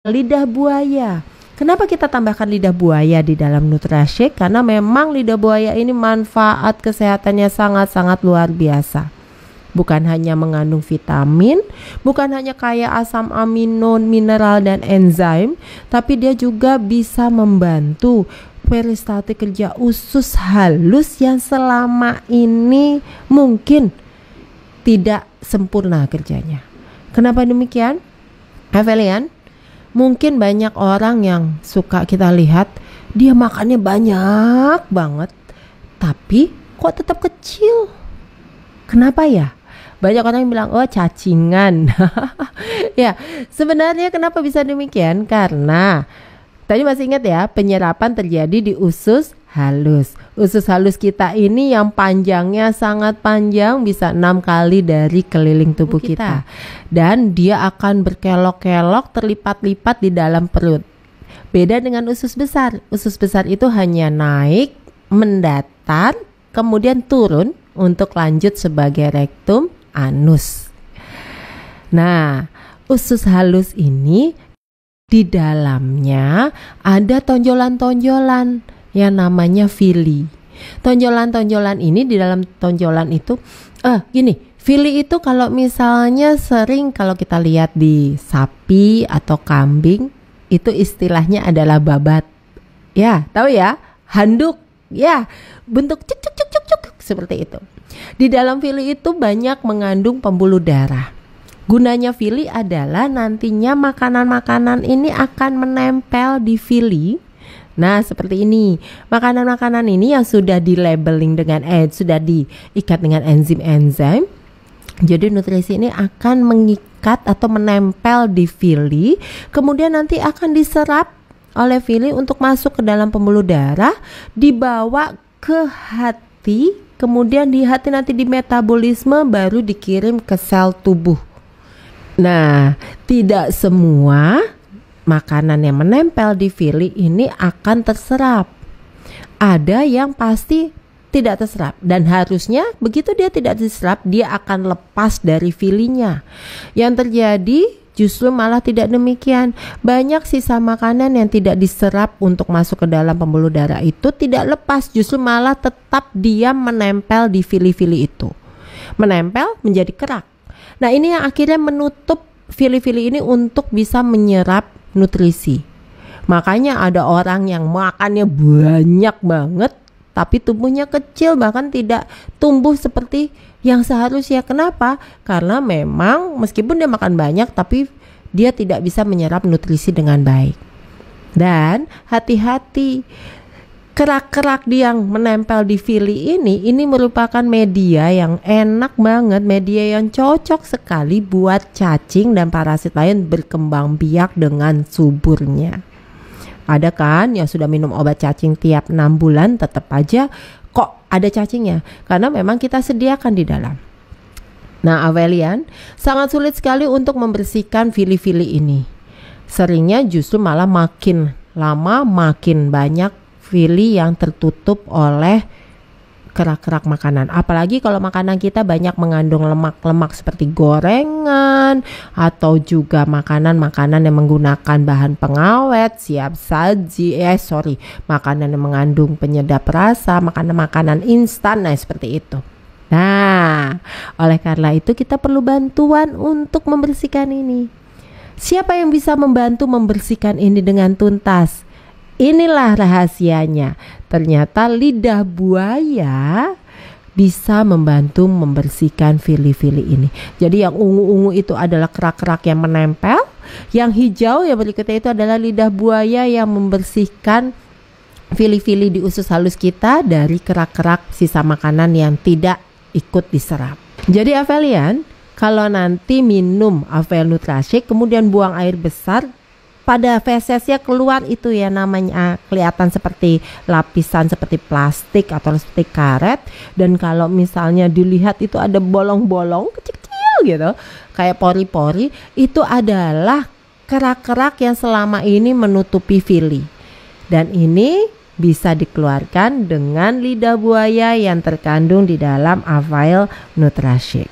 lidah buaya. Kenapa kita tambahkan lidah buaya di dalam NutraShake? Karena memang lidah buaya ini manfaat kesehatannya sangat-sangat luar biasa. Bukan hanya mengandung vitamin, bukan hanya kaya asam amino, mineral dan enzim, tapi dia juga bisa membantu peristaltik kerja usus halus yang selama ini mungkin tidak sempurna kerjanya. Kenapa demikian? Evelian, mungkin banyak orang yang suka kita lihat dia makannya banyak banget, tapi kok tetap kecil. Kenapa ya? Banyak orang yang bilang, oh cacingan. Ya, sebenarnya kenapa bisa demikian? Karena tadi masih ingat ya, penyerapan terjadi di usus halus. Usus halus kita ini yang panjangnya sangat panjang, bisa 6 kali dari keliling tubuh kita. Dan dia akan berkelok-kelok, terlipat-lipat di dalam perut. Beda dengan usus besar. Usus besar itu hanya naik, mendatar, kemudian turun untuk lanjut sebagai rektum, anus. Nah, usus halus ini di dalamnya ada tonjolan-tonjolan yang namanya villi. Tonjolan-tonjolan ini di dalam tonjolan itu gini, villi itu kalau misalnya sering kalau kita lihat di sapi atau kambing itu istilahnya adalah babat. Ya, tahu ya? Handuk. Ya, bentuk cuk cuk cuk cuk cuk seperti itu. Di dalam villi itu banyak mengandung pembuluh darah. Gunanya villi adalah nantinya makanan-makanan ini akan menempel di villi. Nah, seperti ini. Makanan-makanan ini yang sudah di-labeling dengan sudah diikat dengan enzim-enzim. Jadi nutrisi ini akan mengikat atau menempel di villi, kemudian nanti akan diserap oleh villi untuk masuk ke dalam pembuluh darah, dibawa ke hati, kemudian di hati nanti di metabolisme baru dikirim ke sel tubuh. Nah, tidak semua makanan yang menempel di villi ini akan terserap. Ada yang pasti tidak terserap dan harusnya begitu dia tidak terserap, dia akan lepas dari villinya. Yang terjadi justru malah tidak demikian. Banyak sisa makanan yang tidak diserap untuk masuk ke dalam pembuluh darah itu tidak lepas, justru malah tetap dia menempel di villi-villi itu. Menempel menjadi kerak. Nah, ini yang akhirnya menutup villi-villi ini untuk bisa menyerap nutrisi. Makanya ada orang yang makannya banyak banget tapi tubuhnya kecil, bahkan tidak tumbuh seperti yang seharusnya. Kenapa? Karena memang meskipun dia makan banyak tapi dia tidak bisa menyerap nutrisi dengan baik. Dan hati-hati, kerak-kerak yang menempel di villi ini merupakan media yang enak banget, media yang cocok sekali buat cacing dan parasit lain berkembang biak dengan suburnya. Ada kan yang sudah minum obat cacing tiap 6 bulan tetap aja kok ada cacingnya, karena memang kita sediakan di dalam. Nah, Avelian, sangat sulit sekali untuk membersihkan villi-villi ini. Seringnya justru malah makin lama makin banyak villi yang tertutup oleh kerak-kerak makanan. Apalagi kalau makanan kita banyak mengandung lemak-lemak seperti gorengan atau juga makanan-makanan yang menggunakan bahan pengawet, siap saji, makanan yang mengandung penyedap rasa, makanan-makanan instan, nah seperti itu. Nah, oleh karena itu kita perlu bantuan untuk membersihkan ini. Siapa yang bisa membantu membersihkan ini dengan tuntas? Inilah rahasianya. Ternyata lidah buaya bisa membantu membersihkan villi-villi ini. Jadi yang ungu-ungu itu adalah kerak-kerak yang menempel. Yang hijau yang berikutnya itu adalah lidah buaya yang membersihkan villi-villi di usus halus kita dari kerak-kerak sisa makanan yang tidak ikut diserap. Jadi Avelian, kalau nanti minum Avel NutraShake kemudian buang air besar, pada fesesnya keluar itu ya namanya kelihatan seperti lapisan seperti plastik atau seperti karet, dan kalau misalnya dilihat itu ada bolong-bolong kecil-kecil gitu kayak pori-pori, itu adalah kerak-kerak yang selama ini menutupi villi, dan ini bisa dikeluarkan dengan lidah buaya yang terkandung di dalam Avel NutraShake.